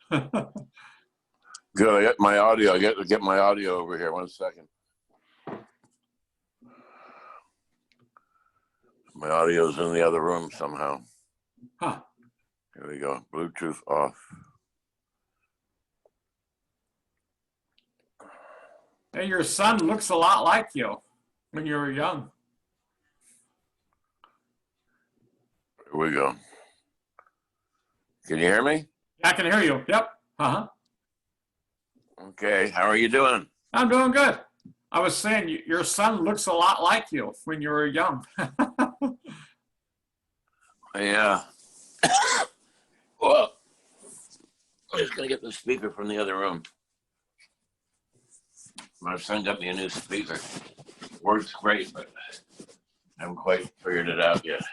Good. I got my audio. I get my audio over here. 1 second. My audio's in the other room somehow. Huh. Here we go. Bluetooth off. Hey, your son looks a lot like you when you were young. Here we go. Can you hear me? I can hear you. Yep. Uh-huh. Okay. How are you doing? I'm doing good. I was saying your son looks a lot like you when you were young. Yeah. Well, I'm just going to get the speaker from the other room. My son got me a new speaker. Works great, but I haven't quite figured it out yet.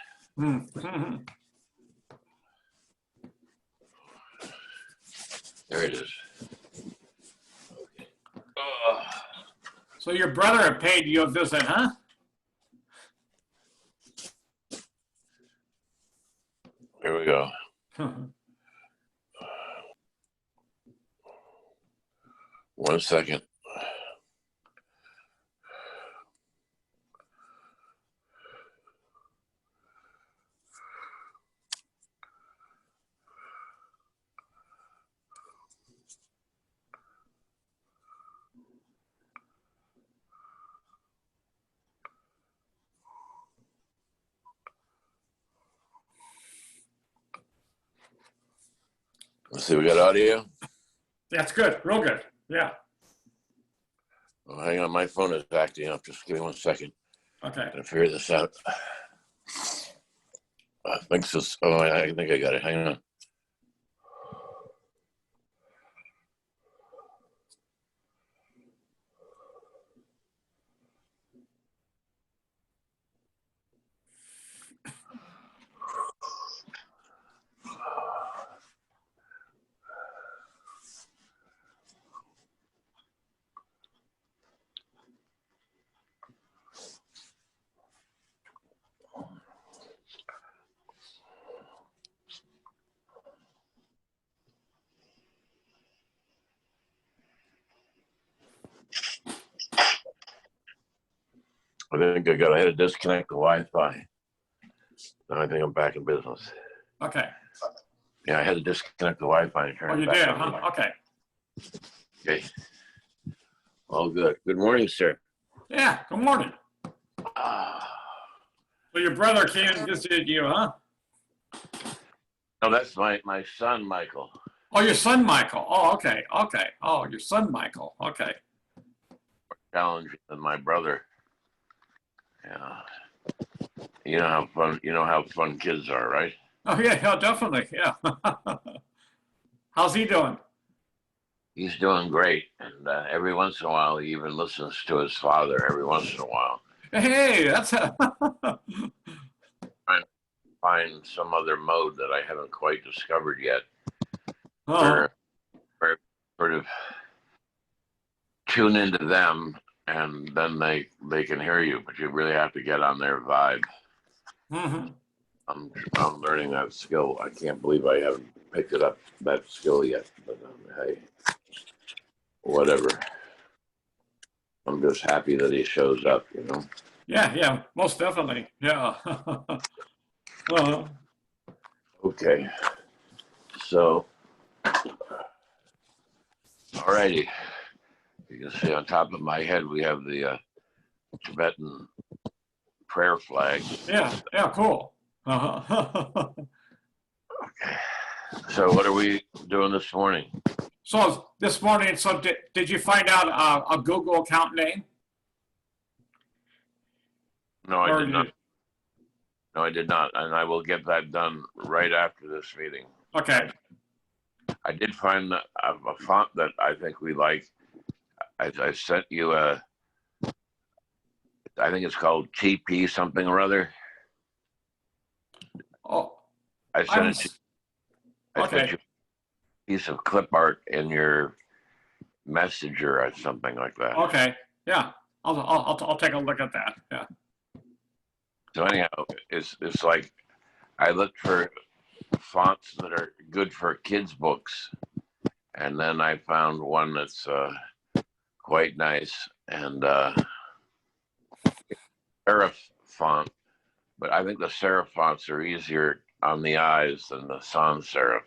There it is. Okay. So your brother paid you a visit, huh? Here we go. 1 second. Let's see, we got audio? That's good. Real good. Yeah. Oh, hang on, my phone is acting up. Just give me 1 second. Okay. Gotta figure this out. I think so. Oh, I think I got it. Hang on. I had to disconnect the Wi-Fi. Now I think I'm back in business. Okay. Yeah, I had to disconnect the Wi-Fi and turn Oh, it you back did, on. huh? Okay. Okay. All good. Good morning, sir. Yeah. Good morning. So your brother came and visited you, huh? No, that's my son, Michael. Oh, your son, Michael. Oh, okay. Okay. Oh, your son, Michael. Okay. Challenging than my brother. Yeah. You know how fun kids are, right? Oh, yeah. Yeah, definitely. Yeah. How's he doing? He's doing great, and every once in a while, he even listens to his father. Every once in a while, Hey, that's a trying to find some other mode that I haven't quite discovered yet, oh, where sort of tune into them, and then they can hear you, but you really have to get on their vibe. mm-hmm. I'm learning that skill. I can't believe I haven't picked it up that skill yet. But hey, whatever. I'm just happy that he shows up. Yeah, yeah, most definitely. Yeah. Okay. So, alrighty. You can see on top of my head we have the Tibetan prayer flag. Yeah, yeah, cool. Okay. So what are we doing this morning? So this morning, so did you find out a Google account name? No, I did not. No, I did not, and I will get that done right after this meeting. Okay. I did find a font that I think we like. I sent you I think it's called TP something or other. Oh, I sent you a piece of clip art in your messenger or something like that. Okay. Yeah. I'll take a look at that. Yeah. So anyhow, it's like I looked for fonts that are good for kids' books, And then I found one that's quite nice, and serif font, but I think the serif fonts are easier on the eyes than the sans serif.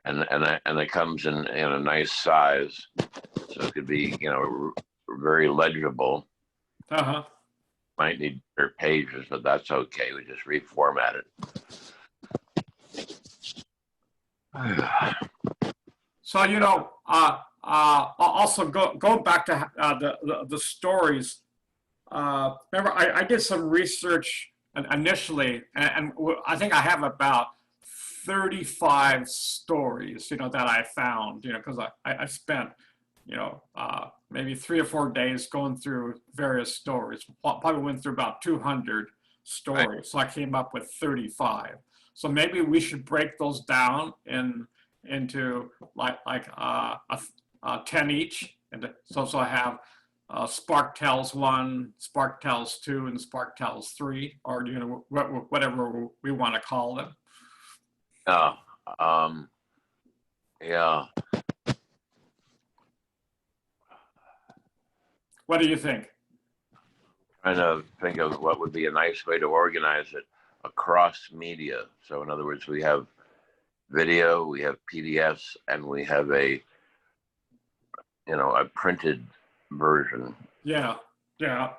And it comes in a nice size, so it could be, very legible. Uh-huh. Might need bigger pages, but that's okay. We just reformat it. So, also go back to the stories. Remember, I did some research initially, and I think I have about 35 stories, that I found, because I spent, maybe 3 or 4 days going through various stories. Probably went through about 200 stories, so I came up with 35. So maybe we should break those down into like 10 each, and so I have Spark Tells 1, Spark Tells 2, and Spark Tells 3, or whatever we want to call them. Yeah. What do you think? Trying to think of what would be a nice way to organize it across media. So in other words, we have video, we have PDFs, and we have a printed version. Yeah. Now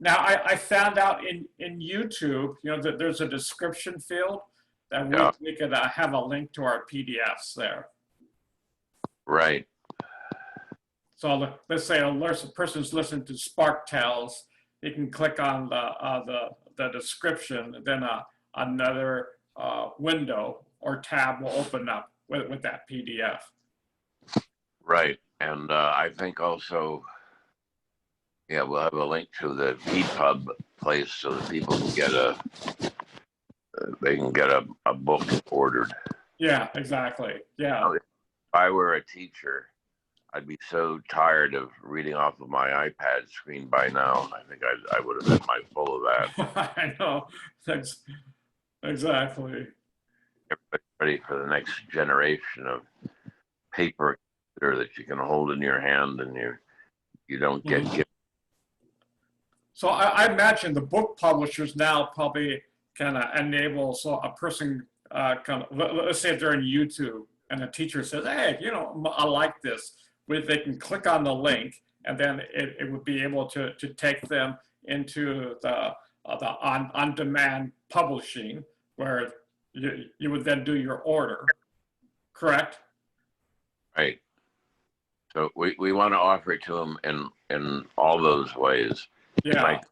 I found out in YouTube, that there's a description field that we could have a link to our PDFs there. Right. So let's say a person's listening to Spark Tells, you can click on the description, and then another window or tab will open up with that PDF. Right, and I think also, we'll have a link to the EPUB place so that people can get a book ordered. Yeah, exactly. Yeah. If I were a teacher, I'd be so tired of reading off of my iPad screen by now. I think I would have been full of that. I know. Exactly. Everybody's ready for the next generation of paper that you can hold in your hand and you don't get given. So I imagine the book publishers now probably kind of enable, so a person let's say they're in YouTube and a teacher says, hey, I like this. They can click on the link, and then it would be able to take them into the on-demand publishing, where you would then do your order, correct? Right. So we want to offer it to them in all those ways. Yeah. Like,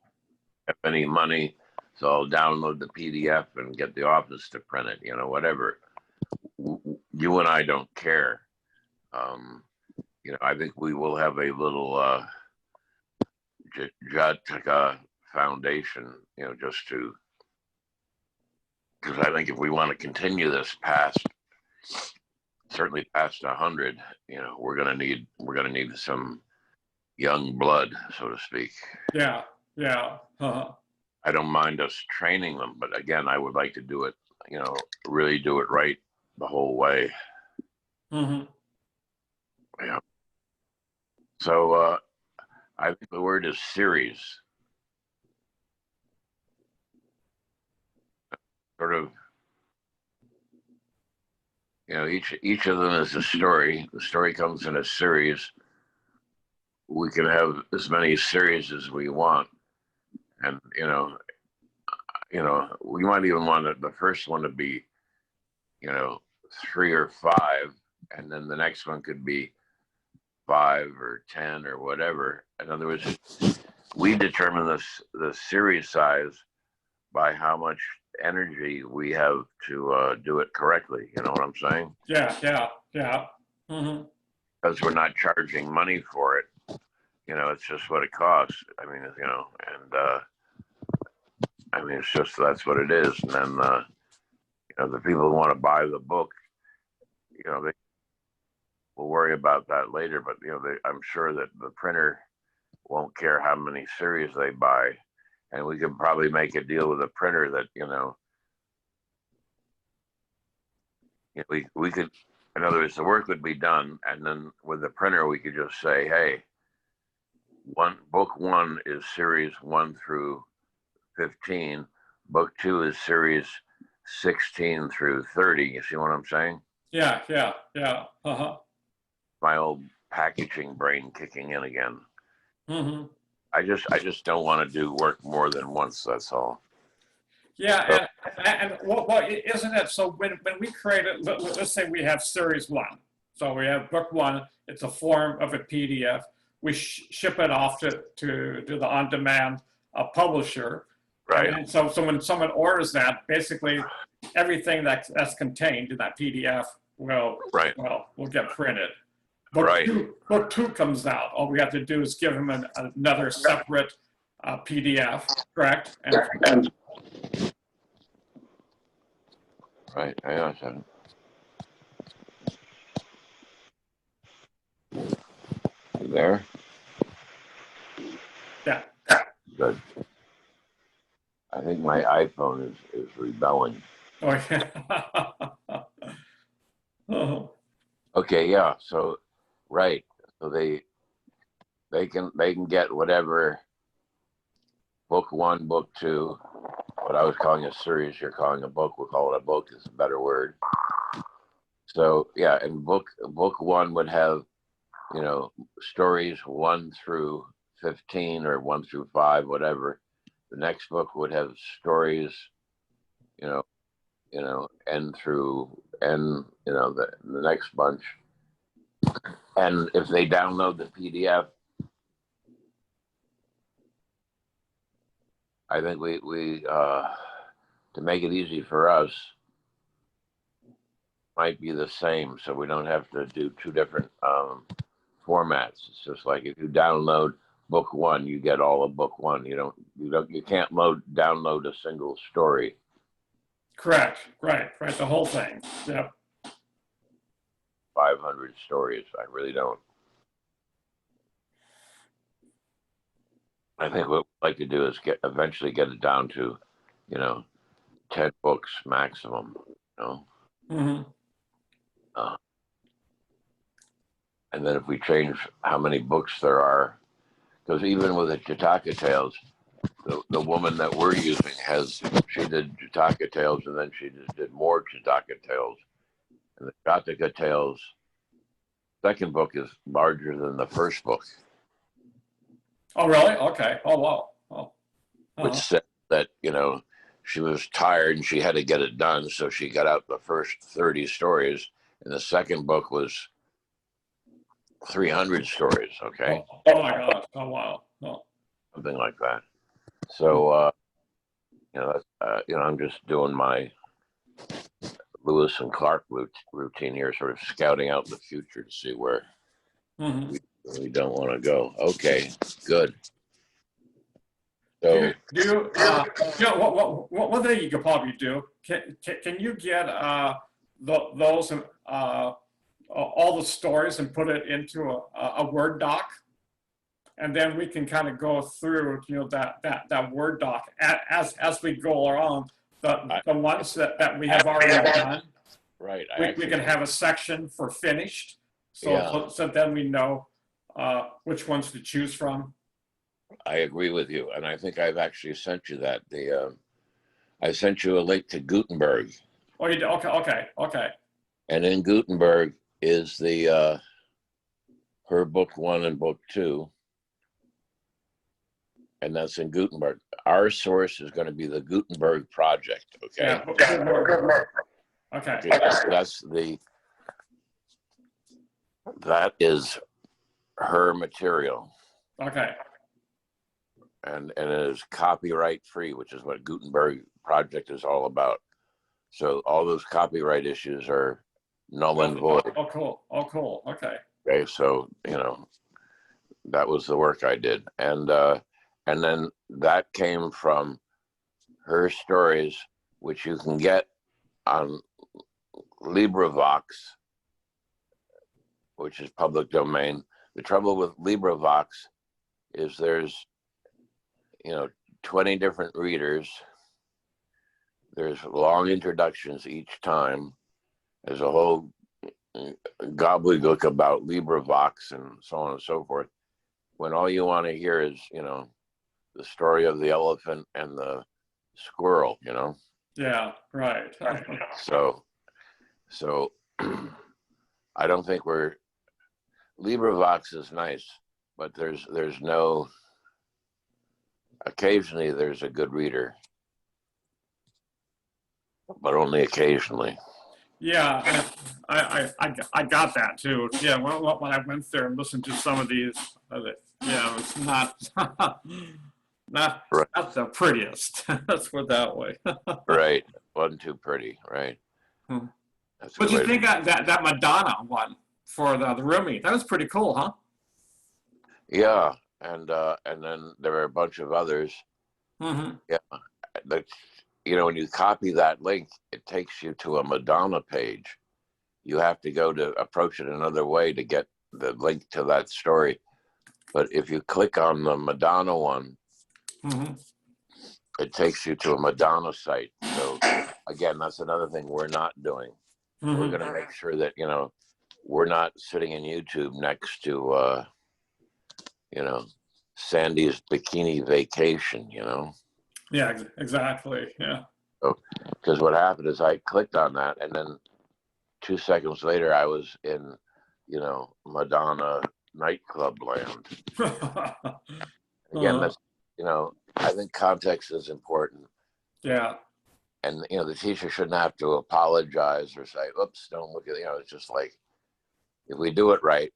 have any money, so I'll download the PDF and get the office to print it. Whatever. You and I don't care. I think we will have a little Jataka foundation, just to, because I think if we want to continue this certainly past 100, we're gonna need some young blood, so to speak. Yeah. Uh-huh. I don't mind us training them, but again, I would like to do it, really do it right the whole way. Mm-hmm. Yeah. So I think the word is series. Sort of, each of them is a story. The story comes in a series. We can have as many series as we want, and we might even want the first one to be, 3 or 5, and then the next one could be 5 or 10 or whatever. In other words, we determine the series size by how much energy we have to do it correctly. You know what I'm saying? Yeah. Mm-hmm. Because we're not charging money for it. It's just what it costs. I mean, it's just, that's what it is. And then, the people who want to buy the book, they will worry about that later. But, I'm sure that the printer won't care how many series they buy. And we can probably make a deal with the printer that, we could, in other words, the work would be done, and then with the printer we could just say, hey, book one is series 1 through 15. Book 2 is series 16 through 30. You see what I'm saying? Yeah, yeah, yeah. Uh-huh. My old packaging brain kicking in again. Hmm. I just don't want to do work more than once. That's all. So, Yeah, and what isn't it? So when we create it, let's say we have series one. So we have book one. It's a form of a PDF. We ship it off to the on-demand publisher, and right, then so when someone orders that, basically everything that's contained in that PDF right, will get printed. right, Book two comes out. All we have to do is give them another separate PDF, correct? And right. Hang on a second. You there? yeah. Good. I think my iPhone is rebelling. Oh, yeah. Oh, Okay, yeah. So, right. So they can get whatever book one, book two. What I was calling a series, you're calling a book. We'll call it a book. Is a better word. So yeah, and book one would have, stories 1 through 15 or 1 through 5, whatever. The next book would have stories, you know, N through N, the next bunch. And if they download the PDF, I think we to make it easy for us, might be the same, so we don't have to do two different formats. It's just like if you download book one, you get all of book one. You can't download a single story. correct. Right. The whole thing. Yep. 500 stories. I really don't. I think what we'd like to do is eventually get it down to, 10 books maximum. Hmm. Uh, and then if we change how many books there are, because even with the Jataka Tales, the woman that we're using she did Jataka Tales, and then she just did more Jataka Tales. And the Jataka Tales second book is larger than the first book, Oh, really? Okay. Oh, wow. Oh. which Uh-huh. said that, she was tired and she had to get it done. So she got out the first 30 stories, and the second book was 300 stories. Okay. Oh my gosh. Oh, wow. Oh. Something like that. So, I'm just doing my Lewis and Clark routine here, sort of scouting out the future to see where Hmm. we don't want to go. Okay, good. Do So, you, do you, one thing you could probably do, can you get those all the stories and put it into a Word doc? And then we can kind of go through, that Word doc as we go along. The ones that we have already done, right, we can have a section for finished, yeah, so then we know which ones to choose from. I agree with you, and I think I've actually sent you that. I sent you a link to Gutenberg, Oh, you do? Okay. and in Gutenberg is the her book one and book two, and that's in Gutenberg. Our source is going to be the Gutenberg project. Okay. Yeah. Okay. That is her material, Okay. and it is copyright free, which is what Gutenberg project is all about. So all those copyright issues are null and void. Oh, cool. Oh, cool. Okay. Okay, so that was the work I did, and then that came from her stories, which you can get on LibriVox, which is public domain. The trouble with LibriVox is there's 20 different readers. There's long introductions each time, there's a whole gobbledygook about LibriVox and so on and so forth, when all you want to hear is, the story of the elephant and the squirrel, Yeah, right. So I don't think LibriVox is nice, but there's no, occasionally there's a good reader, but only occasionally. Yeah, I got that too. Yeah, when I went there and listened to some of these, yeah, it's not not Right. not the prettiest. Let's put it that way. Right. Wasn't too pretty, right? Hmm. That's a What good do you way think of that Madonna one for the roomie? That was pretty cool, huh? Yeah, and then there are a bunch of others. Mm-hmm. Yeah, that when you copy that link, it takes you to a Madonna page. You have to go to approach it another way to get the link to that story. But if you click on the Madonna one, Mm-hmm. it takes you to a Madonna site. So again, that's another thing we're not doing. Mm-hmm. We're going to make sure that we're not sitting in YouTube next to Sandy's bikini vacation. Yeah, exactly. Yeah. Because what happened is I clicked on that, and then 2 seconds later I was in Madonna nightclub land. Again, that's I think context is important. Yeah. And the teacher shouldn't have to apologize or say, oops, don't look at it's just like, if we do it right,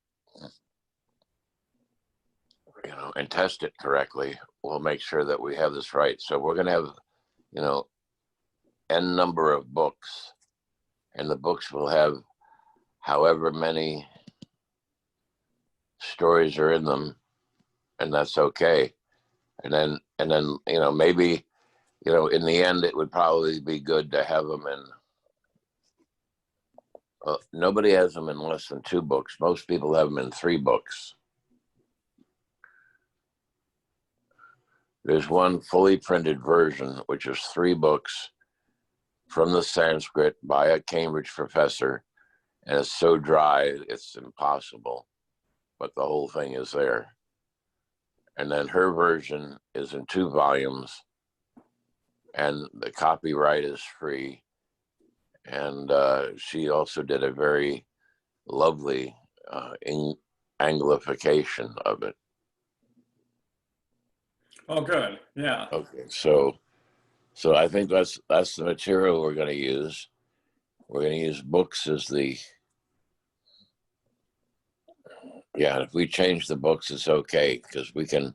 and test it correctly, we'll make sure that we have this right. So we're going to have n number of books, and the books will have however many stories are in them, and that's okay. And then maybe in the end it would probably be good to have them in nobody has them in less than 2 books. Most people have them in 3 books. There's one fully printed version, which is 3 books from the Sanskrit by a Cambridge professor, and it's so dry it's impossible, but the whole thing is there. And then her version is in 2 volumes, and the copyright is free. And she also did a very lovely Anglification of it. Oh, good. Yeah. Okay, so I think that's the material we're going to use. We're going to use books as the, if we change the books, it's okay, because we can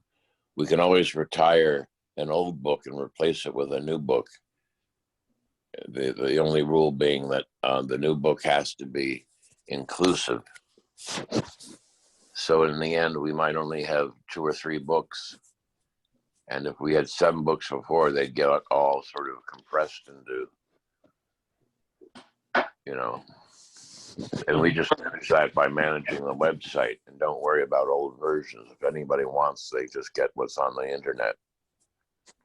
always retire an old book and replace it with a new book. The only rule being that the new book has to be inclusive. So in the end, we might only have 2 or 3 books. And if we had 7 books before, they'd get all sort of compressed into, and we just manage that by managing the website, and don't worry about old versions. If anybody wants, they just get what's on the internet.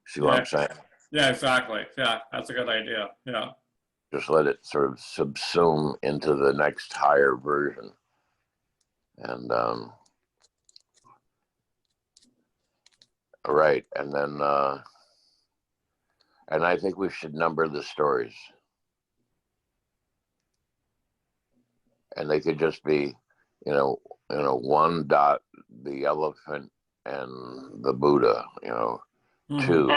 See what I'm saying? Yeah, exactly. Yeah, that's a good idea. Yeah. Just let it sort of subsume into the next higher version. And right, and then and I think we should number the stories, and they could just be, 1 dot the elephant and the Buddha, Mm-hmm. 2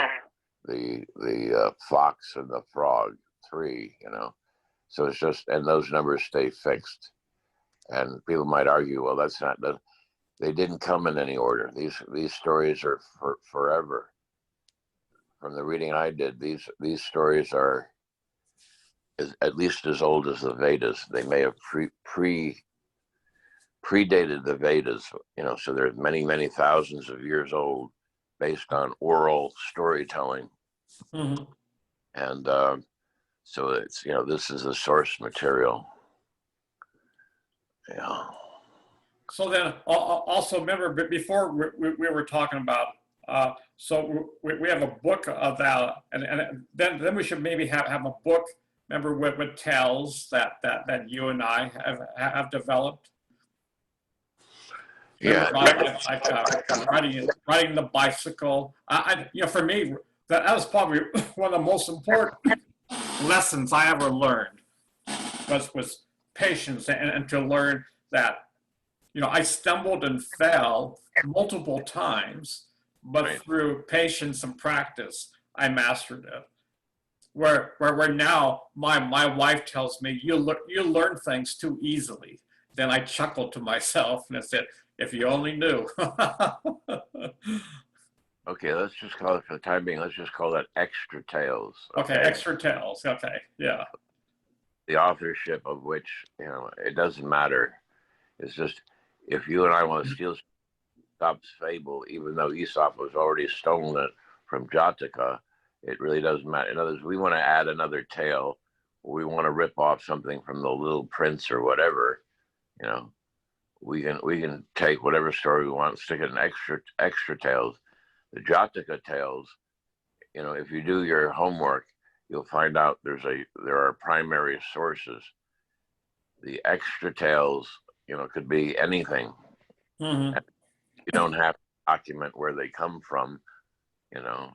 the fox and the frog, 3, so it's just, and those numbers stay fixed. And people might argue, well, that's not they didn't come in any order. These stories are forever. From the reading I did, these stories are at least as old as the Vedas. They may have predated the Vedas, so they're many thousands of years old, based on oral storytelling. Mm-hmm. And so it's, this is the source material. Yeah. So then, also remember, before we were talking about, so we have a book of that, and then we should maybe have a book remember with tales that you and I have developed. Yeah. Remember, riding the bicycle. For me, that was probably one of the most important lessons I ever learned was patience and to learn that, I stumbled and fell multiple times, but Right. through patience and practice, I mastered it. Where now my wife tells me you learn things too easily. Then I chuckled to myself and I said, if you only knew. Okay, let's just call it, for the time being, let's just call that Extra Tales. Okay, extra tales. Okay, yeah. The authorship of which, it doesn't matter. It's just, if you and I want to steal Aesop's fable, even though Aesop was already stolen it from Jataka, it really doesn't matter. In other words, we want to add another tale, or we want to rip off something from the Little Prince or whatever, we can take whatever story we want, stick it in extra tales. The Jataka tales, if you do your homework, you'll find out there are primary sources. The extra tales, could be anything. Mm-hmm. You don't have to document where they come from, I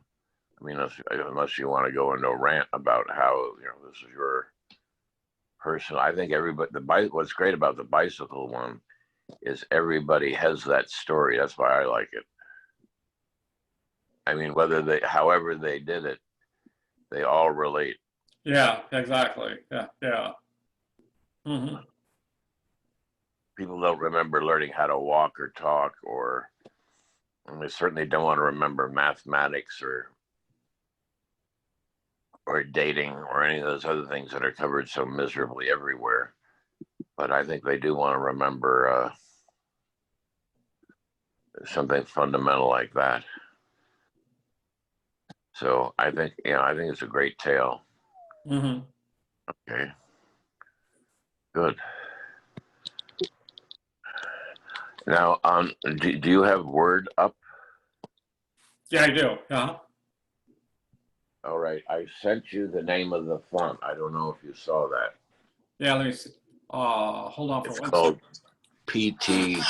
mean, unless you want to go into a rant about how, this is your personal. I think what's great about the bicycle one is everybody has that story. That's why I like it. I mean, however they did it, they all relate. Yeah, exactly. Yeah, yeah. Mm-hmm. People don't remember learning how to walk or talk, and they certainly don't want to remember mathematics or dating or any of those other things that are covered so miserably everywhere. But I think they do want to remember something fundamental like that. So I think it's a great tale. Mm-hmm. Okay, good. Now, do you have Word up? Yeah, I do. Uh-huh. All right, I sent you the name of the font. I don't know if you saw that. Yeah, let me see. Hold on for It's 1 called second. PT.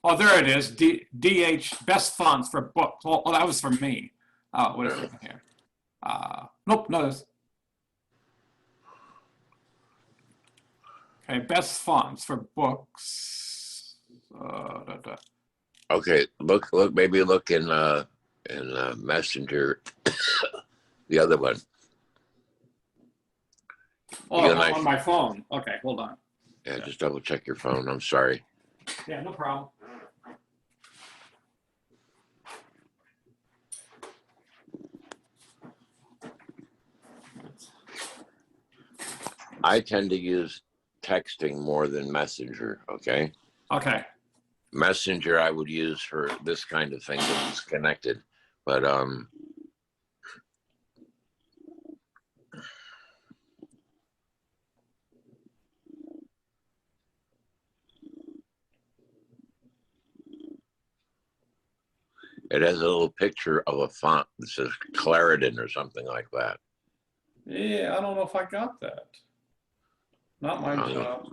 Oh, there it is. DH best fonts for books. Oh, that was for me. What is it here? Nope, no. Okay, best fonts for books. Okay, look, maybe look in Messenger, the other one. Oh, on my phone. Okay, hold on. Yeah, just double check your phone. I'm sorry. Yeah, no problem. I tend to use texting more than Messenger. Okay. Okay. Messenger I would use for this kind of thing that is connected, but it has a little picture of a font that says Clarendon or something like that. Yeah, I don't know if I got that. Not my I'm job.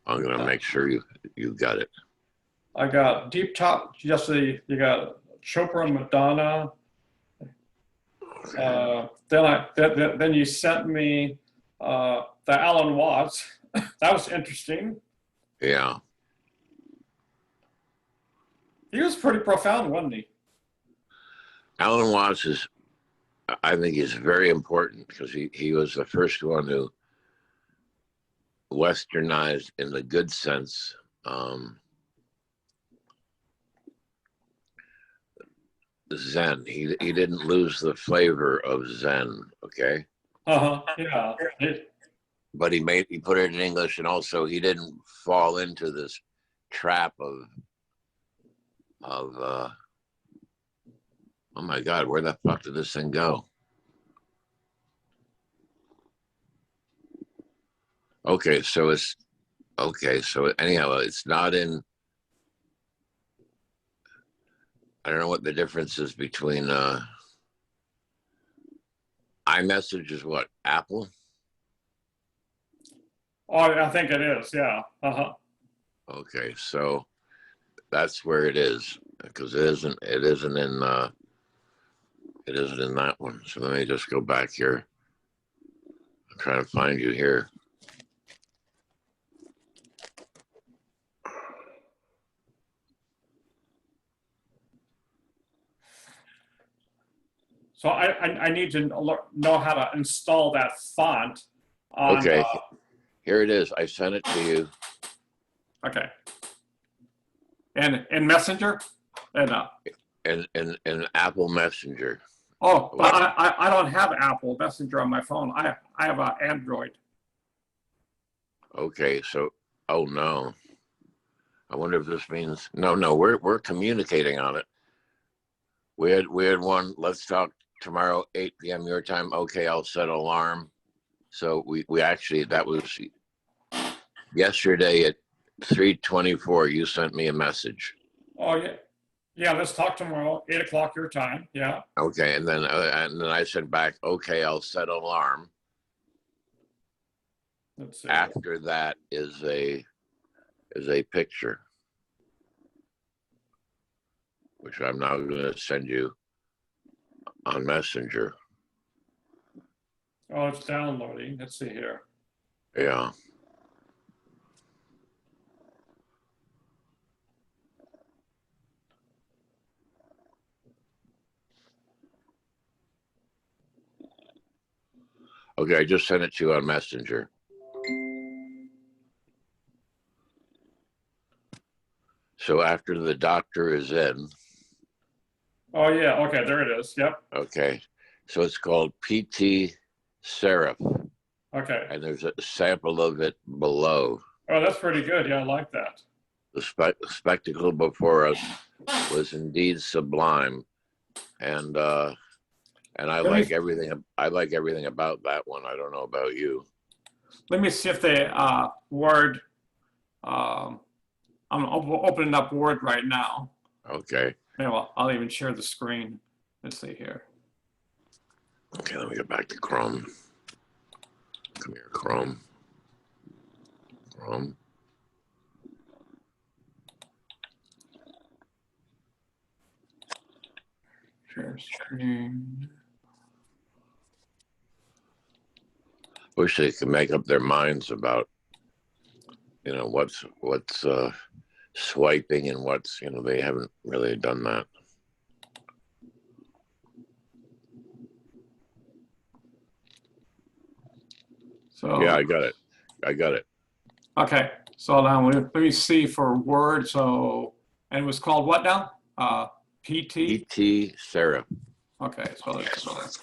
I'm gonna make sure you got it. I got Deep Top. You got Chopra Madonna. Then you sent me the Alan Watts. That was interesting. Yeah. He was pretty profound, wasn't he? Alan Watts I think he's very important because he was the first one who westernized in the good sense Zen. He didn't lose the flavor of Zen, okay? Uh-huh. Yeah. But he put it in English, and also he didn't fall into this trap of oh my God, where the fuck did this thing go? Okay, so anyhow, it's not in. I don't know what the difference is between iMessage is what, Apple? Oh, I think it is. Yeah. Uh-huh. Okay, so that's where it is because it isn't in that one. So let me just go back here. I'm trying to find you here. So I need to know how to install that font on. Okay, here it is. I sent it to you. Okay. And in Messenger, and In Apple Messenger. oh, but I don't have Apple Messenger on my phone. I have an Android. Okay, so oh no. I wonder if this means no, we're communicating on it. We had one, let's talk tomorrow, 8 p.m. your time. Okay, I'll set alarm. So we actually that was yesterday at 3:24, you sent me a message. Oh yeah, yeah. Let's talk tomorrow, 8 o'clock your time. Yeah. Okay, and then I sent back, okay, I'll set alarm. Let's see. After that is a picture, which I'm now going to send you on Messenger. Oh, it's downloading. Let's see here. Yeah. Okay, I just sent it to you on Messenger. So after the doctor is in, Oh yeah. Okay, there it is. Yep. okay, so it's called PT Seraph, Okay. and there's a sample of it below. Oh, that's pretty good. Yeah, I like that. The spectacle before us was indeed sublime, and I Let me like everything. I like everything about that one. I don't know about you. let me see if the Word. Um, I'm opening up Word right now. Okay. Maybe I'll even share the screen. Let's see here. Okay, let me get back to Chrome. Come here, Chrome. Chrome. Share screen. Wish they could make up their minds about, what's swiping and what's, they haven't really done that. So Yeah, I got it. okay. So now let me see for Word. So and it was called what now? PT. PT Seraph. Okay. So let's.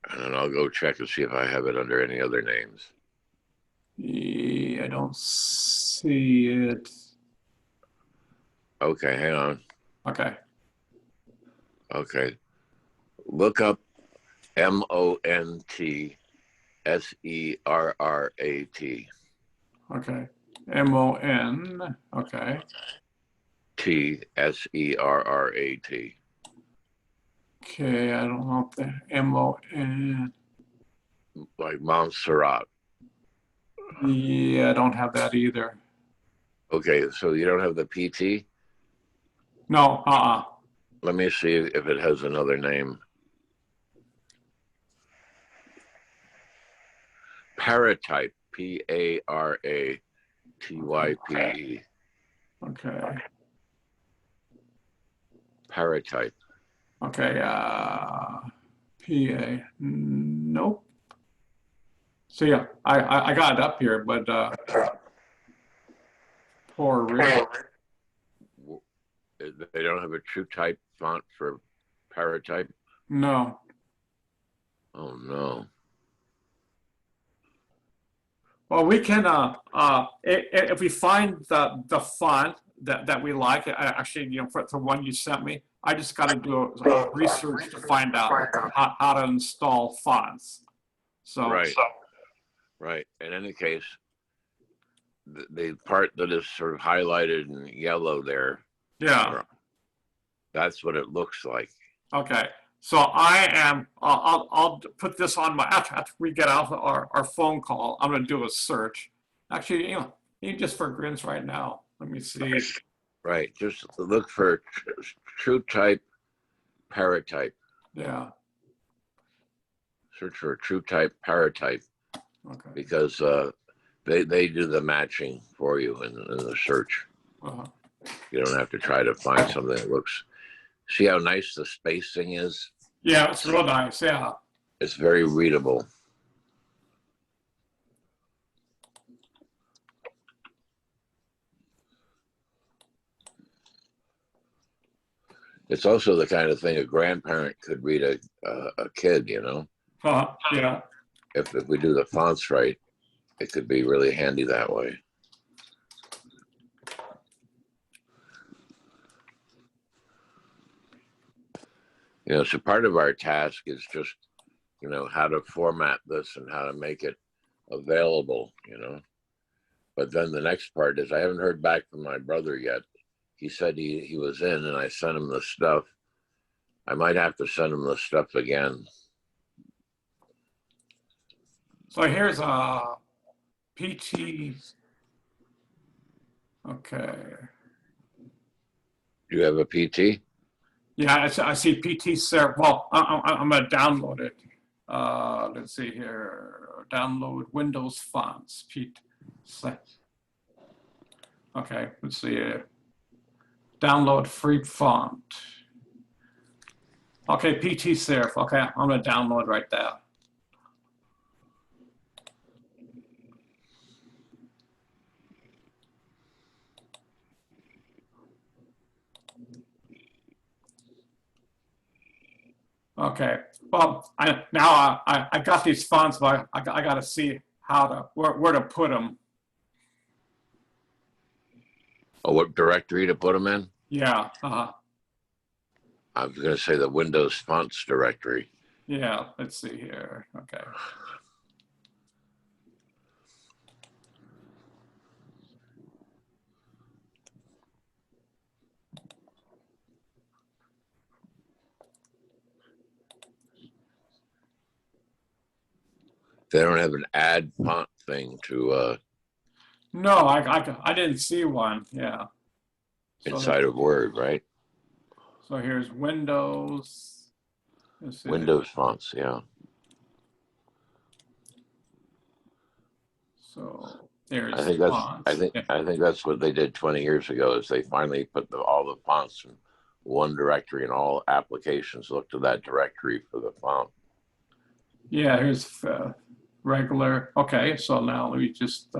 And then I'll go check and see if I have it under any other names. Yeah, I don't see it. Okay, hang on. Okay. Okay. Look up MONTSERRAT. Okay. MON. Okay. TSERRAT. Okay. I don't know if the MON. Like Montserrat. Yeah, I don't have that either. Okay, so you don't have the PT? No. Let me see if it has another name. Paratype. PARATYPE. Okay. Paratype. Okay. PA. Nope. So yeah, I got it up here, but poor Rick. They don't have a true type font for paratype. No. Oh no. Well, we can if we find the font that we like, actually, for the one you sent me, I just got to do research to find out how to install fonts. So Right. In any case, the part that is sort of highlighted in yellow there. yeah. That's what it looks like. Okay. So I am, I'll put this on my, after we get off our phone call, I'm going to do a search. Actually, even just for grins right now. Let me see. Right. Just look for true type paratype. Yeah. Search for a true type paratype Okay. because they do the matching for you in the search. Uh-huh. You don't have to try to find something that looks. See how nice the spacing is? Yeah, it's real nice. Yeah. It's very readable. It's also the kind of thing a grandparent could read a kid, you know? Yeah. If we do the fonts right, it could be really handy that way. You know, so part of our task is just, you know, how to format this and how to make it available, you know? But then the next part is I haven't heard back from my brother yet. He said he was in and I sent him the stuff. I might have to send him the stuff again. So here's PT. Okay. Do you have a PT? Yeah, I see PT Serif. Well, I'm going to download it. Let's see here. Download Windows fonts. Okay, let's see it. Download free font. Okay, PT Serif. Okay, I'm going to download right there. Okay. Well, I got these fonts, but I got to see how to where to put them. Oh, what directory to put them in? Yeah. I was going to say the Windows fonts directory. Yeah. Let's see here. Okay. They don't have an add font thing to No, I didn't see one. Yeah. So inside of Word, right? So here's Windows. Let's see. Windows fonts, yeah. So there's I think that's fonts. I think that's what they did 20 years ago is they finally put all the fonts in one directory and all applications look to that directory for the font. Yeah, here's regular. Okay, so now let me just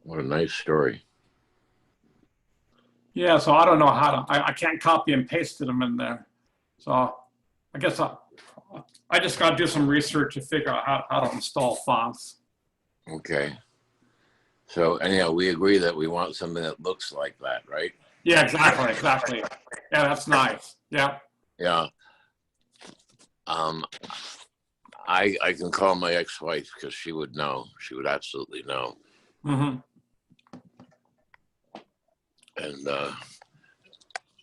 What a nice story. yeah. So I don't know how to. I can't copy and paste them in there. So I guess I just got to do some research to figure out how to install fonts. Okay. So anyhow, we agree that we want something that looks like that, right? Yeah, exactly. Yeah, that's nice. Yeah. Yeah. I can call my ex-wife because she would know. She would absolutely know. Mm-hmm. And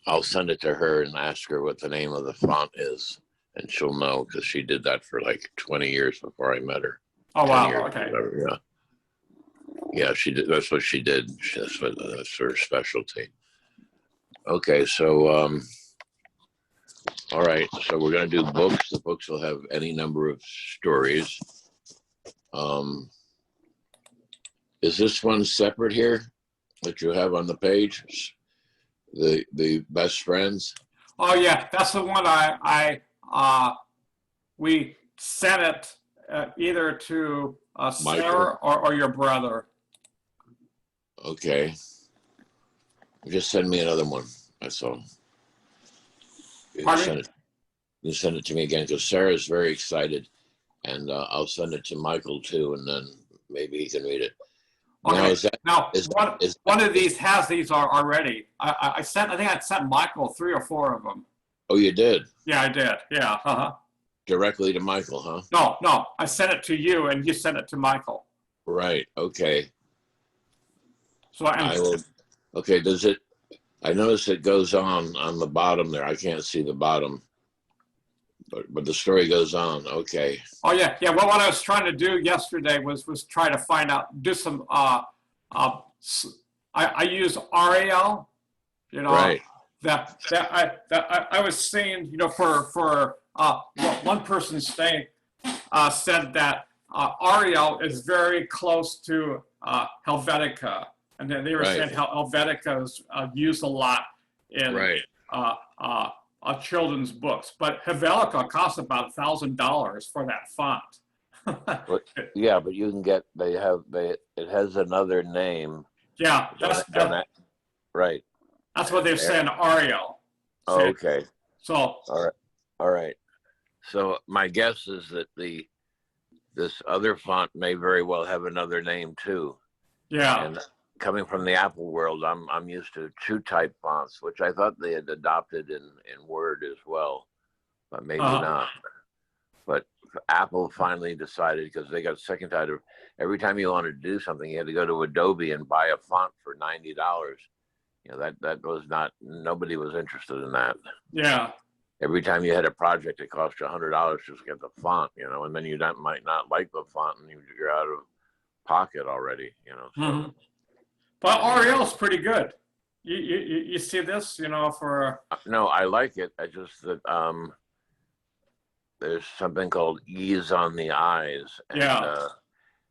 I'll send it to her and ask her what the name of the font is, and she'll know because she did that for like 20 years before I met her. Oh wow. Years, Okay. whatever, yeah. Yeah, she did. That's what she did. That's her specialty. Okay, so All right, so we're going to do books. The books will have any number of stories. Is this one separate here that you have on the page? The best friends? Oh yeah, that's the one we sent it either to Sarah or your brother. Okay. Just send me another one. That's all. You send it to me again because Sarah's very excited, and I'll send it to Michael too, and then maybe he can read it. Okay. One of these has these already. I think I sent Michael 3 or 4 of them. Oh, you did? Yeah, I did. Yeah. Directly to Michael, huh? No. I sent it to you, and you sent it to Michael. Right. Okay. So I will. Okay. Does it? I notice it goes on the bottom there. I can't see the bottom, but the story goes on. Okay. Oh yeah. Well, what I was trying to do yesterday was try to find out, do some. I use Ariel. You know. Right. That I was saying, you know, for one person said that Ariel is very close to Helvetica, and then they were saying how Helvetica is used a lot in children's books, but Helvetica costs about $1,000 for that font. Yeah, but you can get it has another name. Yeah, right. That's what they're saying, Ariel. Oh, okay. So all right. So my guess is that this other font may very well have another name too. Yeah. And coming from the Apple world, I'm used to TrueType fonts, which I thought they had adopted in Word as well, but maybe not. But Apple finally decided, because they got sick and tired of every time you wanted to do something, you had to go to Adobe and buy a font for $90. You know, that was not, nobody was interested in that. Yeah. Every time you had a project, it cost you $100 just to get the font, you know, and then you might not like the font and you're out of pocket already, you know. So. But Ariel's pretty good. You see this, you know, for. No, I like it. I just that there's something called ease on the eyes. And,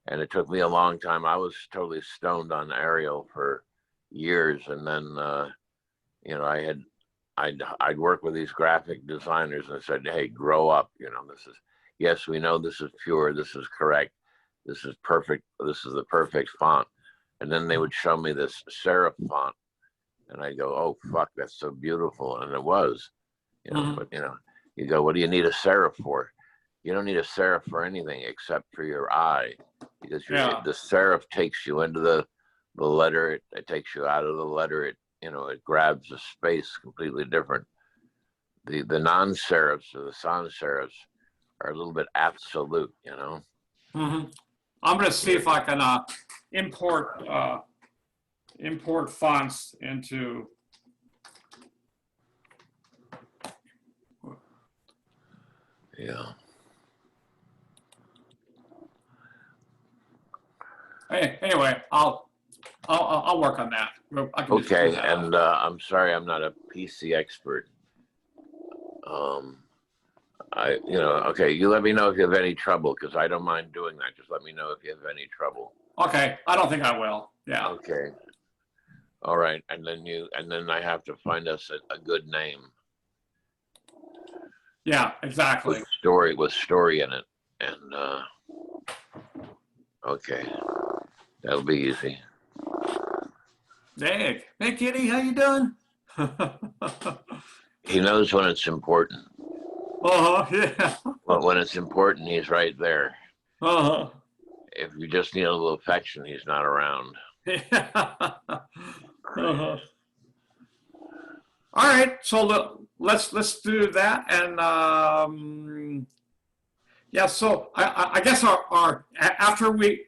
and it took me a long time. I was totally stoned on Arial for years, and then you know, I'd work with these graphic designers and I said, hey, grow up, you know, yes, we know this is pure, this is correct, this is perfect, this is the perfect font. And then they would show me this serif font and I go, oh fuck, that's so beautiful. And it was, you know. But you know, you go, what do you need a serif for? You don't need a serif for anything except for your eye, because the serif takes you into the letter, it takes you out of the letter, it grabs a space completely different. The non-serifs or the sans serifs are a little bit absolute, you know. I'm going to see if I can import fonts into. Yeah. Anyway, I'll work on that. Okay, and I'm sorry I'm not a PC expert. Okay, you let me know if you have any trouble, because I don't mind doing that. Just let me know if you have any trouble. Okay, I don't think I will. Yeah. Okay. All right, and then I have to find us a good name. Yeah, exactly. With story in it, and okay, that'll be easy. Hey Kitty, how you doing? He knows when it's important. Yeah. But when it's important, he's right there. If you just need a little affection, he's not around. All right, so let's do that, and yeah. So I guess our after we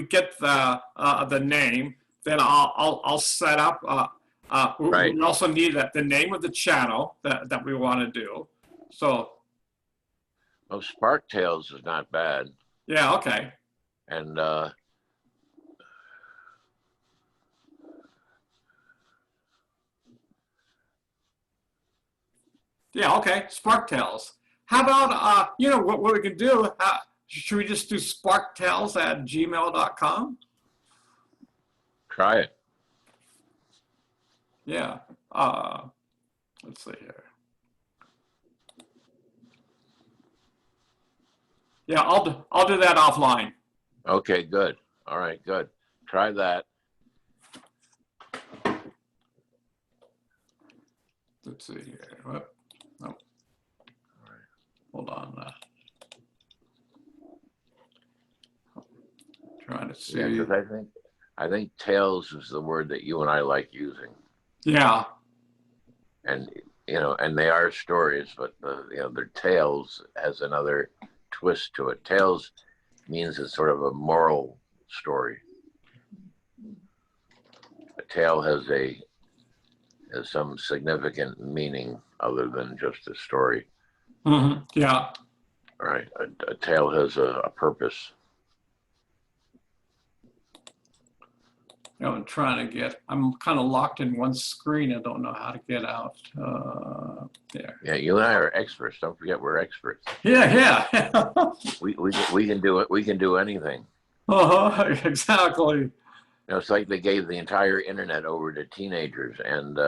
get the name, then I'll set up. We also need the name of the channel that we want to do. So. Well, Spark Tales is not bad. Yeah. Okay. And Yeah, okay, Sparktales. How about, you know, what we can do, should we just do sparktales@gmail.com? Try it. Yeah. Let's see here. Yeah, I'll do that offline. Okay, good. All right, good. Try that. Let's see here. What? No. Hold on. Trying to Yeah, see. because I think tales is the word that you and I like using, Yeah. and and they are stories, but their tales has another twist to it. Tales means it's sort of a moral story. A tale has some significant meaning other than just a story. Yeah. All right, a tale has a purpose. You know, I'm kind of locked in one screen. I don't know how to get out. There. Yeah, you and I are experts. Don't forget we're experts. Yeah, yeah. We can do it. We can do anything. Exactly. It's like they gave the entire internet over to teenagers, and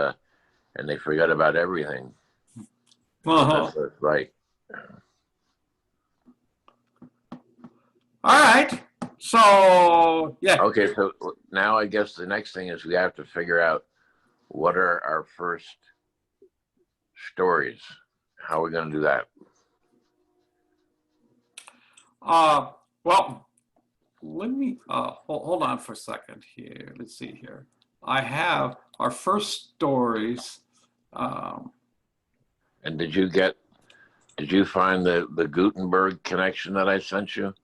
they forgot about everything. That's what it's like. All right. So, yeah. Okay, so now I guess the next thing is we have to figure out what are our first stories. How are we going to do that? Well, let me hold on for a second here. Let's see here. I have our first stories. And did you find the Gutenberg connection that I sent you?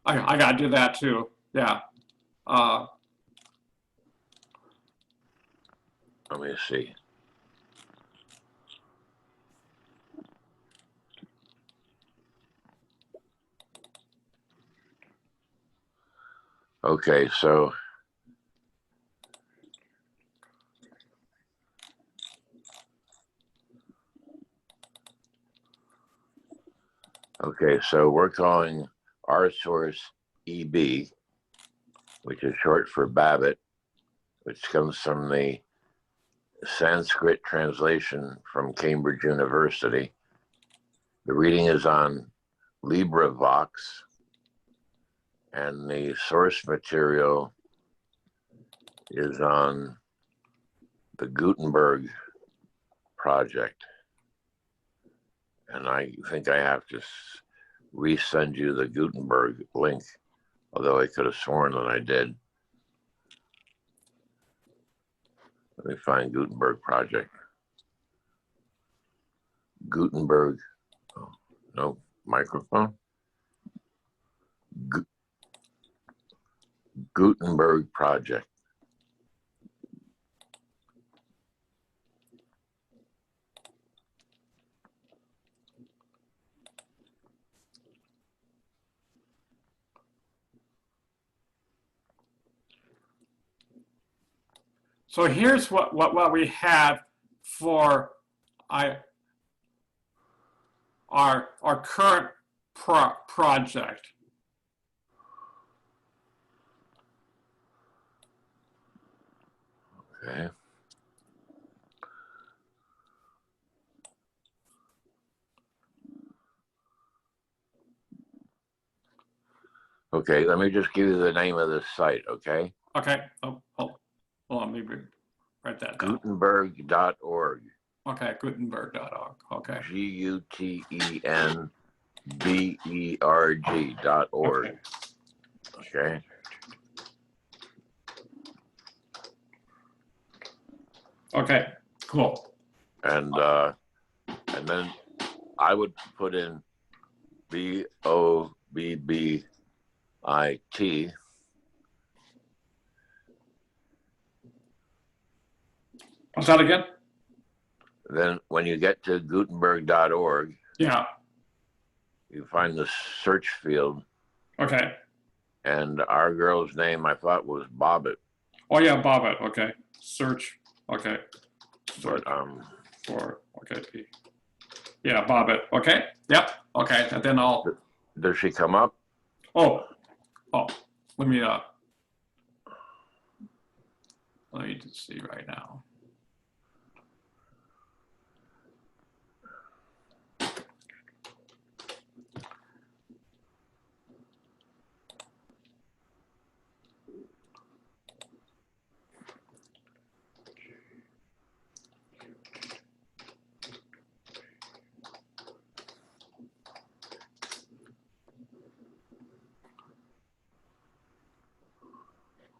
I got to do that too. Yeah. Let me see. Okay, so we're calling our source EB, which is short for Babbitt, which comes from the Sanskrit translation from Cambridge University. The reading is on LibriVox, and the source material is on the Gutenberg project. And I think I have to resend you the Gutenberg link, although I could have sworn that I did. Let me find Gutenberg project. Gutenberg, oh, no, microphone. Gutenberg project. So here's what we had for our current project. Okay. Okay, let me just give you the name of this site, okay? Okay. Oh, hold on, maybe write that down. Gutenberg.org. Okay, Gutenberg.org. Okay. Gutenberg.org. Okay. Okay, cool. And then I would put in BOBBIT. What's that again? Then when you get to Gutenberg.org, Yeah. you find the search field. Okay. And our girl's name, I thought, was Bobbitt. Oh yeah, Bobbitt. Okay. Search. Okay. But for okay. Yeah, Bobbit. Okay. Yep. Okay. And then I'll. Does she come up? Oh. Oh. Let me. Let me just see right now.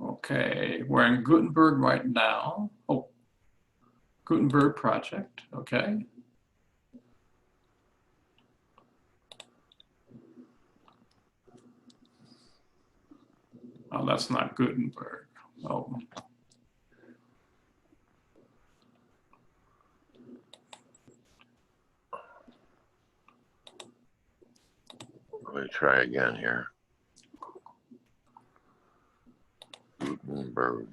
Okay, we're in Gutenberg right now. Oh, Gutenberg project. Okay. Oh, that's not Gutenberg. Oh. Let me try again here. Gutenberg.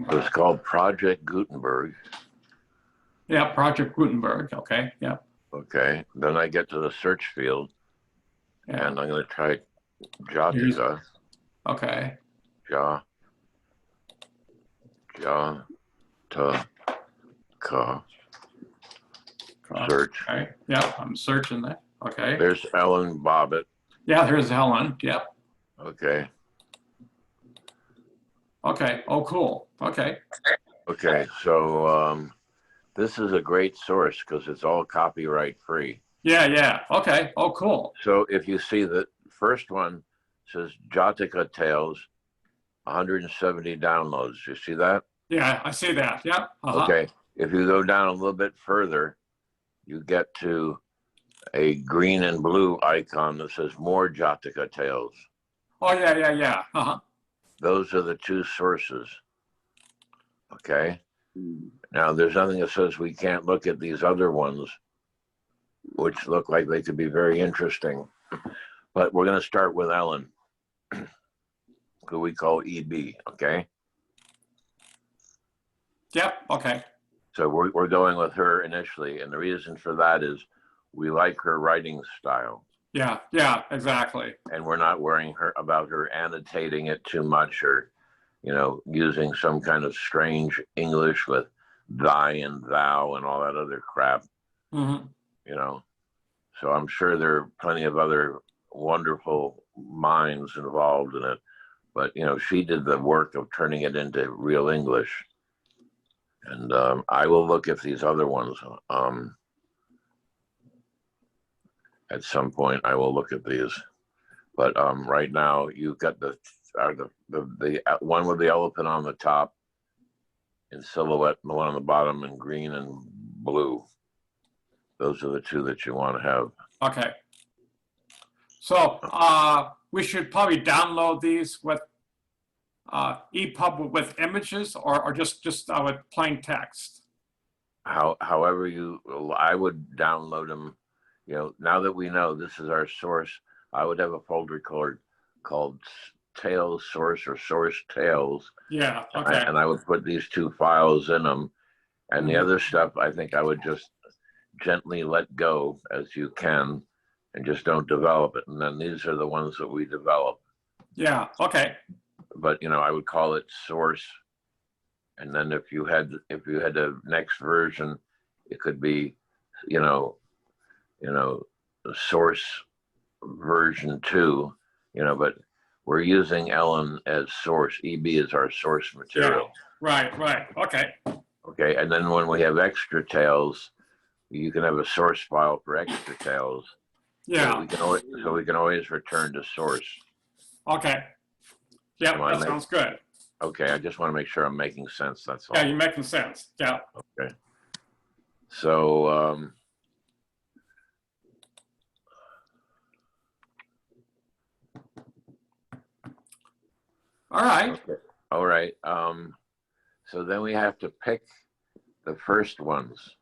It's called Project Gutenberg. Yeah, Project Gutenberg. Okay. Yeah. Okay. Then I get to the search field, Yeah. and I'm going to try Here's, Jataka. okay. Jataka. Search. Okay. Yeah, I'm searching that. Okay. There's Ellen Bobbitt. Yeah, there's Helen. Yep. Okay. Okay. Oh, cool. Okay. Okay. So this is a great source because it's all copyright free. Yeah. Yeah. Okay. Oh, cool. So if you see the first one says Jataka Tales, 170 downloads. You see that? Yeah, I see that. Yep. Okay. If you go down a little bit further, you get to a green and blue icon that says more Jataka Tales. Oh, yeah. Yeah. Yeah. Those are the two sources. Okay. Now, there's nothing that says we can't look at these other ones, which look like they could be very interesting. But we're going to start with Ellen, who we call EB. Okay. Yep. Okay. So we're going with her initially. And the reason for that is we like her writing style. Yeah. Yeah. Exactly. And we're not worrying about her annotating it too much or, using some kind of strange English with thy and thou and all that other crap, Mm-hmm. So I'm sure there are plenty of other wonderful minds involved in it. But, she did the work of turning it into real English. And I will look at these other ones. At some point, I will look at these. But right now, you've got the one with the elephant on the top in silhouette, and the one on the bottom in green and blue. Those are the two that you want to have. Okay. So we should probably download these with EPUB with images or just with plain text. However I would download them. Now that we know this is our source, I would have a folder called Tales Source or Source Tales. Yeah. Okay. And I would put these two files in them, and the other stuff I think I would just gently let go as you can, and just don't develop it. And then these are the ones that we develop. Yeah. Okay. But I would call it source. And then if you had a next version, it could be, source version 2, but we're using Ellen as source. EB is our source material. Yeah. Right. Okay. Okay. And then when we have extra tales, you can have a source file for extra tales. Yeah. So we can always return to source. Okay. Yeah, that sounds good. Okay, I just want to make sure I'm making sense. That's all. Yeah, you're making sense. Yeah. Okay. So all right. All right. So then we have to pick the first ones.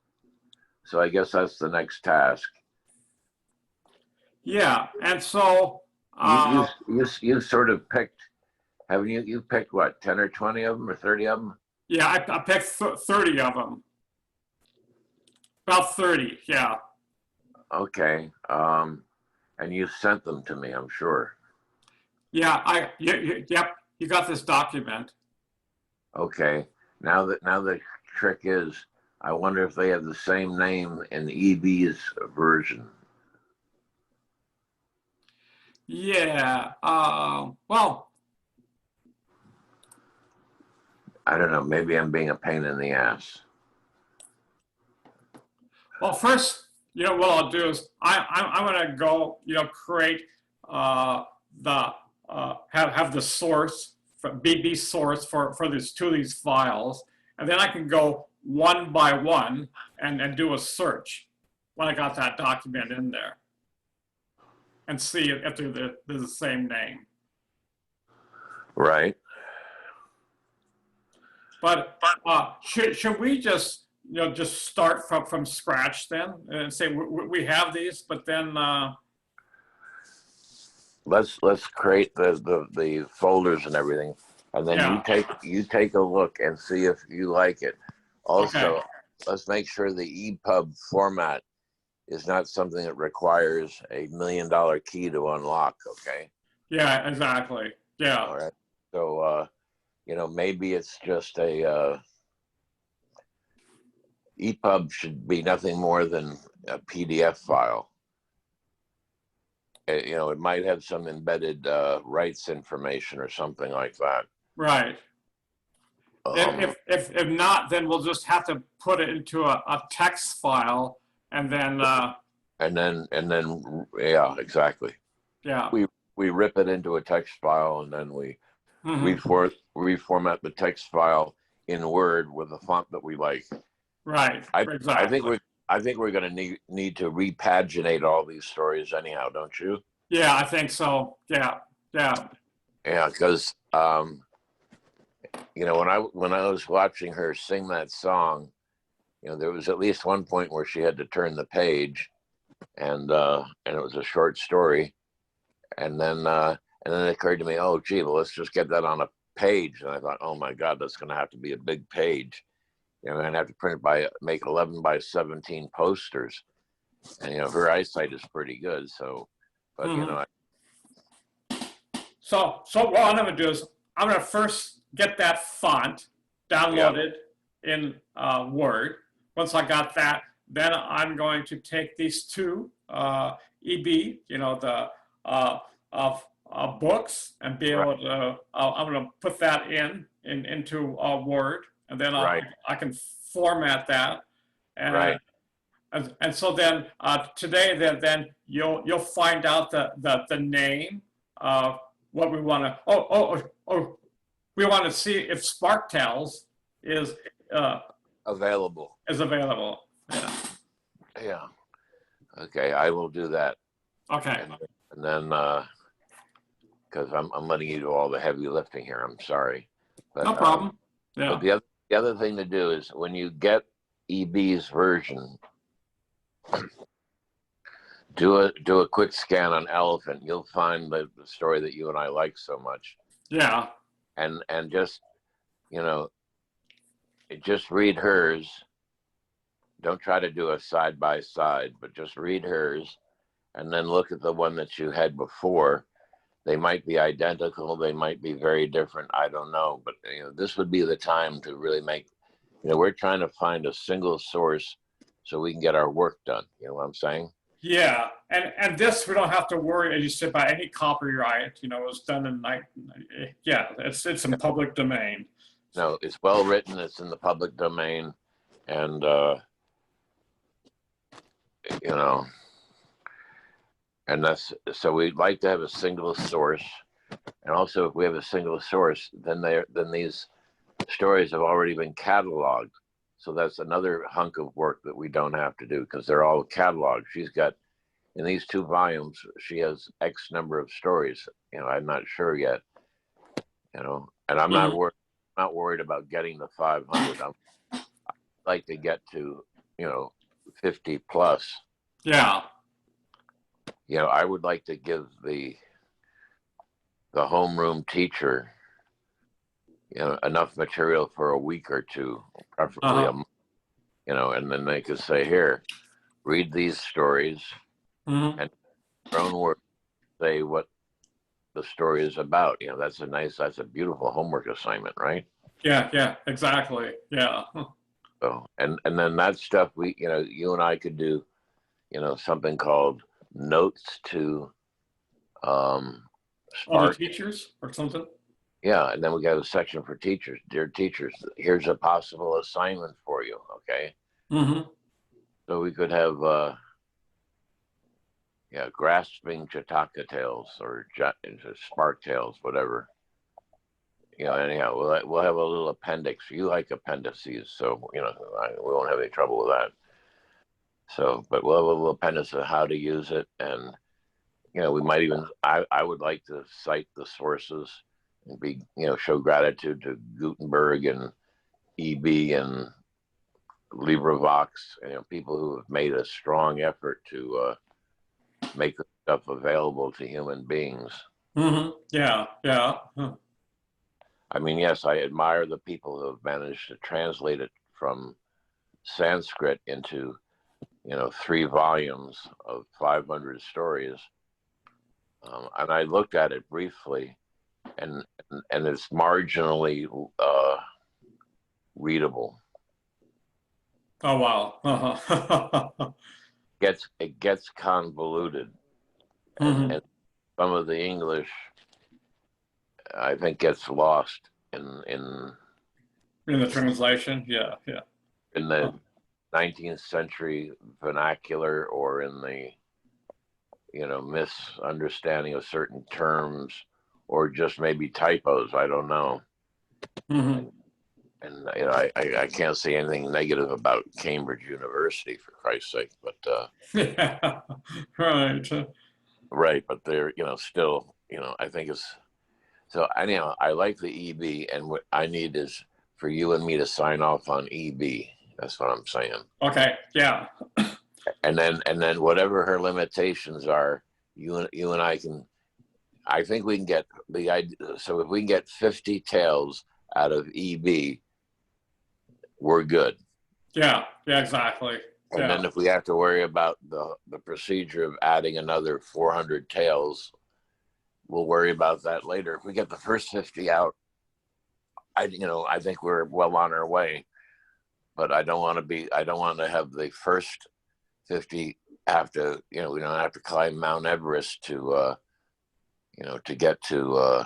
So I guess that's the next task. Yeah, and so You sort of picked, haven't you? You picked what, 10 or 20 of them or 30 of them? yeah, I picked 30 of them, about 30. Yeah, Okay. And you sent them to me, I'm sure. yeah. Yep. You got this document. Okay. Now the trick is, I wonder if they have the same name in EB's version. Yeah. Well, I don't know. Maybe I'm being a pain in the ass. first, what I'll do is I'm gonna go, create uh, the have the source for BB source for these files, and then I can go one by one and do a search when I got that document in there and see if they're the same name. Right. But should we just just start from scratch then and say we have these, but then Let's create the folders and everything, and then yeah, you take a look and see if you like it. okay, Also, let's make sure the EPUB format is not something that requires a $1 million key to unlock. Okay. yeah, exactly, yeah, All right. So maybe it's just a EPUB should be nothing more than a PDF file. It might have some embedded rights information or something like that. right. If not, then we'll just have to put it into a text file and then Yeah, exactly. yeah, We rip it into a text file, and then we hmm, reformat the text file in Word with a font that we like. right, I think exactly. we're going to need to repaginate all these stories anyhow, don't you? Yeah, I think so. Yeah, yeah, Yeah, because when I was watching her sing that song, there was at least one point where she had to turn the page, and it was a short story, and then it occurred to me, oh gee, well, let's just get that on a page. And I thought, oh my God, that's going to have to be a big page. I'm going to have to make 11 by 17 posters. And her eyesight is pretty good, so, but hmm. So what I'm going to do is I'm going to first get that font yeah, downloaded in Word. Once I got that, then I'm going to take these two EB, the books, and be right, able to. I'm going to put that into Word, and then right, I can format that, and right. so then today then you'll find out the name of what we want to. We want to see if SparkTales is uh, Available. is available. Yeah. Yeah. Okay, I will do that, Okay. and then because I'm letting you do all the heavy lifting here. I'm sorry, but No problem. but Yeah. the other thing to do is when you get EB's version, do a quick scan on Elephant. You'll find the story that you and I like so much, Yeah. and you know just read hers. Don't try to do a side by side, but just read hers, and then look at the one that you had before. They might be identical. They might be very different. I don't know, but this would be the time to really make. We're trying to find a single source so we can get our work done. You know what I'm saying? Yeah. And this we don't have to worry, as you said, about any copyright. It was done in yeah. It's in public domain. No, it's well written. It's in the public domain, and you know, and that's so we'd like to have a single source, and also if we have a single source, then these stories have already been cataloged. So that's another hunk of work that we don't have to do because they're all cataloged. She's got in these 2 volumes, she has X number of stories. I'm not sure yet. And I'm not Mhm. worried. not worried about getting the 500. I'd like to get to, 50 plus. Yeah. I would like to give the homeroom teacher, enough material for a week or two, preferably a month, and then they could say, here, read these stories Mm-hmm. and your own words say what the story is about. That's a beautiful homework assignment, right? Yeah, yeah, exactly. Yeah. So, and then that stuff you and I could do, something called notes to Other Spark. teachers or something? Yeah, and then we got a section for teachers. Dear teachers, here's a possible assignment for you. Okay, Mm-hmm. so we could have grasping Jataka tales or Spark tales, whatever. Anyhow, we'll have a little appendix. You like appendices, so we won't have any trouble with that. So, but we'll have a little appendix of how to use it, and we might even. I would like to cite the sources and show gratitude to Gutenberg and EB and LibriVox, people who have made a strong effort to make this stuff available to human beings. Mm-hmm. Yeah, yeah. I mean, yes, I admire the people who have managed to translate it from Sanskrit into, 3 volumes of 500 stories. And I looked at it briefly, and it's marginally readable. Oh, wow. Uh-huh. It gets convoluted, Mm-hmm. and some of the English, I think, gets lost In the translation? Yeah, yeah. in the 19th century vernacular, or in the misunderstanding of certain terms, or just maybe typos. I don't know. Mm-hmm. And I can't say anything negative about Cambridge University, for Christ's sake, but Yeah, right. right. But they're still I think it's so. Anyhow, I like the EB, and what I need is for you and me to sign off on EB. That's what I'm saying. Okay, yeah. And then whatever her limitations are, you and I can. I think we can get the idea. So if we can get 50 tales out of EB, we're good. Yeah, yeah, exactly. And Yeah. then if we have to worry about the procedure of adding another 400 tales, we'll worry about that later. If we get the first 50 out, I think we're well on our way. But I don't want to have the first 50 have to, we don't have to climb Mount Everest to get to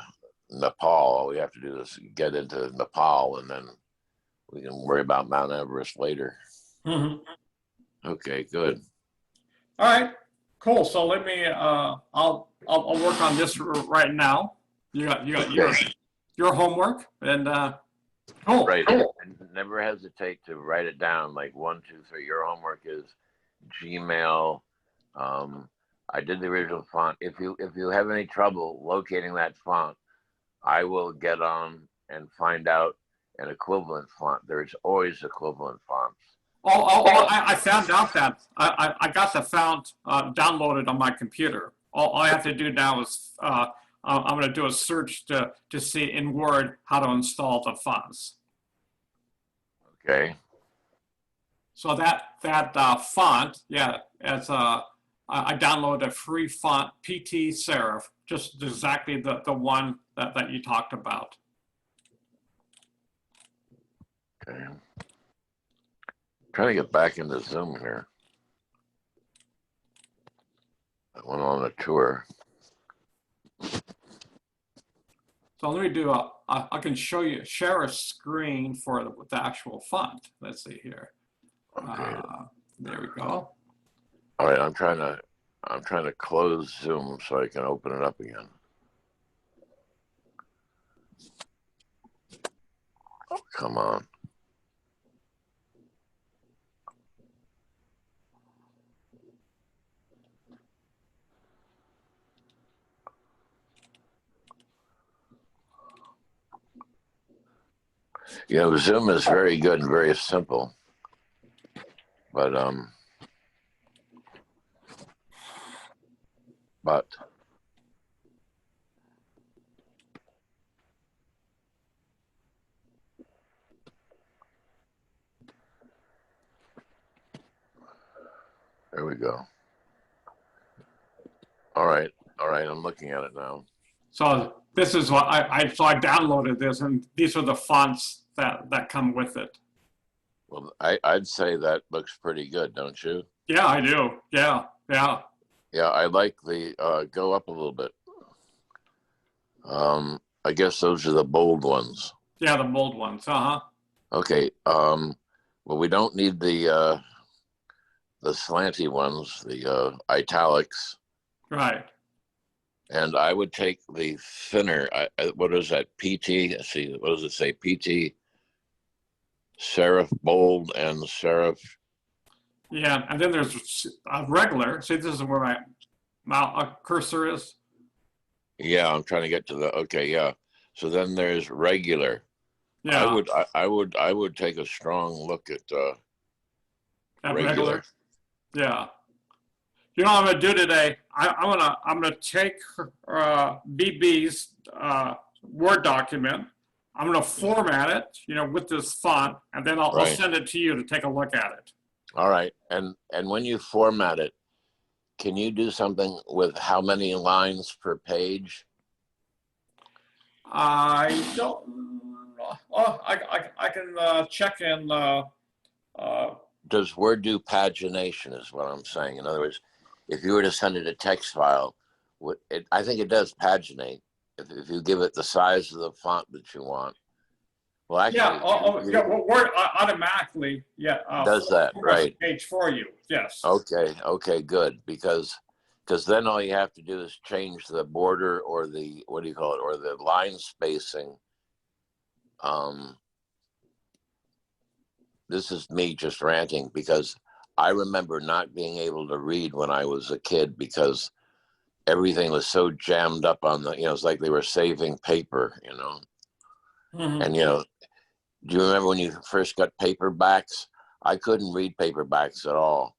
Nepal. All we have to do is get into Nepal, and then we can worry about Mount Everest later. Mm-hmm. Okay, good. All right, cool. So let me. I'll work on this right now. You got your homework, and cool. Right. Cool. And never hesitate to write it down. Like 1, 2, 3. Your homework is Gmail. I did the original font. If you have any trouble locating that font, I will get on and find out an equivalent font. There's always equivalent fonts. I found out that I got the font downloaded on my computer. All I have to do now is I'm going to do a search to see in Word how to install the fonts. Okay. So that font, yeah, it's I downloaded a free font, PT Serif, just exactly the one that you talked about. Okay. Trying to get back into Zoom here. I went on a tour. So let me do I can share a screen for the actual font. Let's see here. Okay. There we go. All right, I'm trying to close Zoom so I can open it up again. Oh, come on. You know, Zoom is very good and very simple, but but there we go. All right, I'm looking at it now. So this is what so I downloaded this, and these are the fonts that come with it. Well, I'd say that looks pretty good, don't you? Yeah, I do. Yeah, yeah. Yeah, I like the go up a little bit. I guess those are the bold ones. Yeah, the bold ones. Uh-huh. Okay. Well, we don't need the slanty ones, the italics. Right. And I would take the thinner. What is that? PT. Let's see, what does it say? PT, serif bold, and serif. Yeah, and then there's a regular. See, this is where my cursor is. Yeah, I'm trying to get to the. Okay, yeah. So then there's regular. Yeah. I would take a strong look at Regular. Yeah. You know what I'm gonna do today? I'm gonna take BB's Word document. I'm gonna format it, with this font, and then I'll send it to you to take a look at it. All right, and when you format it, can you do something with how many lines per page? I don't. Oh, I can check in. Does Word do pagination? Is what I'm saying. In other words, if you were to send it a text file, I think it does paginate if you give it the size of the font that you want. Well, actually, yeah. Word automatically, does that right? Page for you, yes. Okay, good, because then all you have to do is change the border or the or the line spacing. This is me just ranting because I remember not being able to read when I was a kid because everything was so jammed up on the, it's like they were saving paper, Mm-hmm. And, do you remember when you first got paperbacks? I couldn't read paperbacks at all.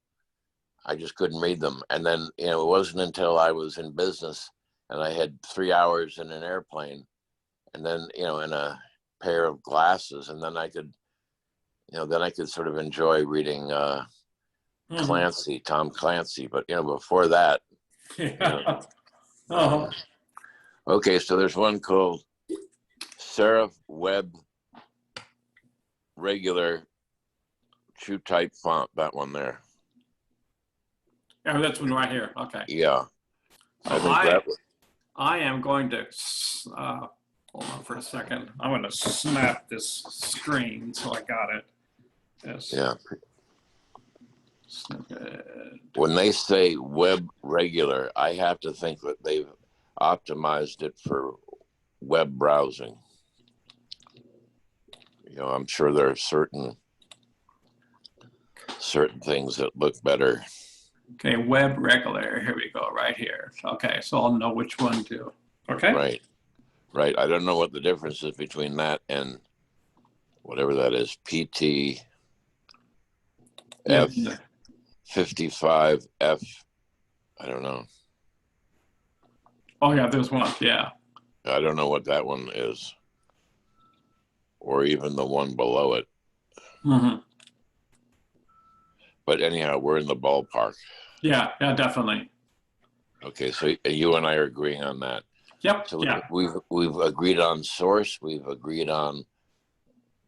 I just couldn't read them. And then, it wasn't until I was in business and I had 3 hours in an airplane and then, in a pair of glasses, and then I could, sort of enjoy reading Tom Clancy. But, before that, Yeah. Uh-huh. Okay, so there's one called Serif Web Regular True Type Font, that one there. Yeah, that's one right here. Okay. Yeah. So I am going to, hold on for a second. I'm going to snap this screen so I got it. Yes. Yeah. Snippet. When they say web regular, I have to think that they've optimized it for web browsing. I'm sure there are certain things that look better. Okay, web regular. Here we go, right here. Okay, so I'll know which one to. Okay. Right. I don't know what the difference is between that and whatever that is. PT F 55 F. I don't know. Oh yeah, there's one. Yeah. I don't know what that one is, or even the one below it. Mm-hmm. But anyhow, we're in the ballpark. Yeah, definitely. Okay, so you and I are agreeing on that. Yep. So yeah. we've agreed on source. We've agreed on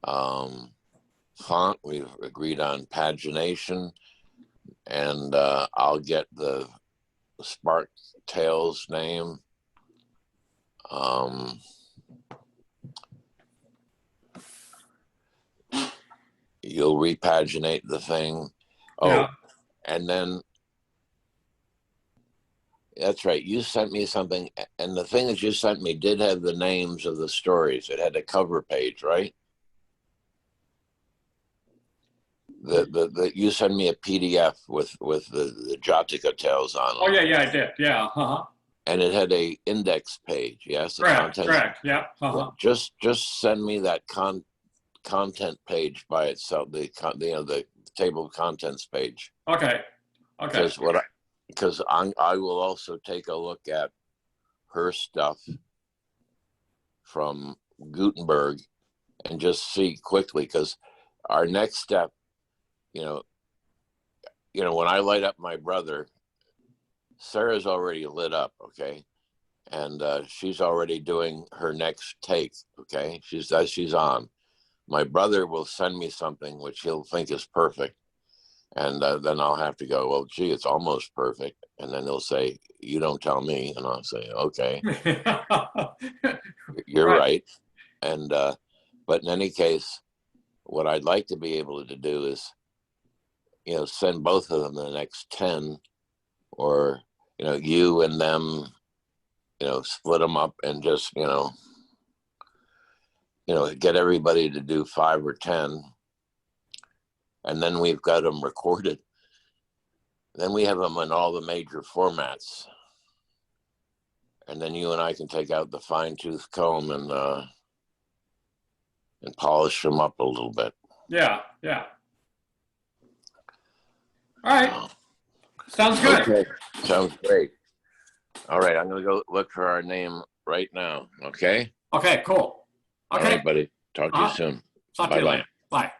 font. We've agreed on pagination, and I'll get the Spark Tales name. You'll repaginate the thing. Oh, yeah. And then that's right. You sent me something, and the thing that you sent me did have the names of the stories. It had a cover page, right? You sent me a PDF with the Jotica tales on it. Oh yeah, I did. Yeah. Uh-huh. And it had a index page. Yes. Correct. Yeah. Uh-huh. Just send me that content page by itself, the table of contents page. Okay. Okay. Because I will also take a look at her stuff from Gutenberg and just see quickly, because our next step, when I light up my brother, Sarah's already lit up, okay, and she's already doing her next take, okay. She's on. My brother will send me something which he'll think is perfect, and then I'll have to go, well, gee, it's almost perfect, and then he'll say, you don't tell me, and I'll say, okay, you're right. And but in any case, what I'd like to be able to do is, send both of them the next 10, or you and them, split them up and just get everybody to do 5 or 10, and then we've got them recorded. Then we have them in all the major formats, and then you and I can take out the fine-tooth comb and polish them up a little bit. Yeah. All right. Sounds good. Okay. Sounds great. All right, I'm gonna go look for our name right now. Okay. Okay. Cool. Okay. All right, buddy. Talk to you soon. Talk to you Bye-bye. later. Bye.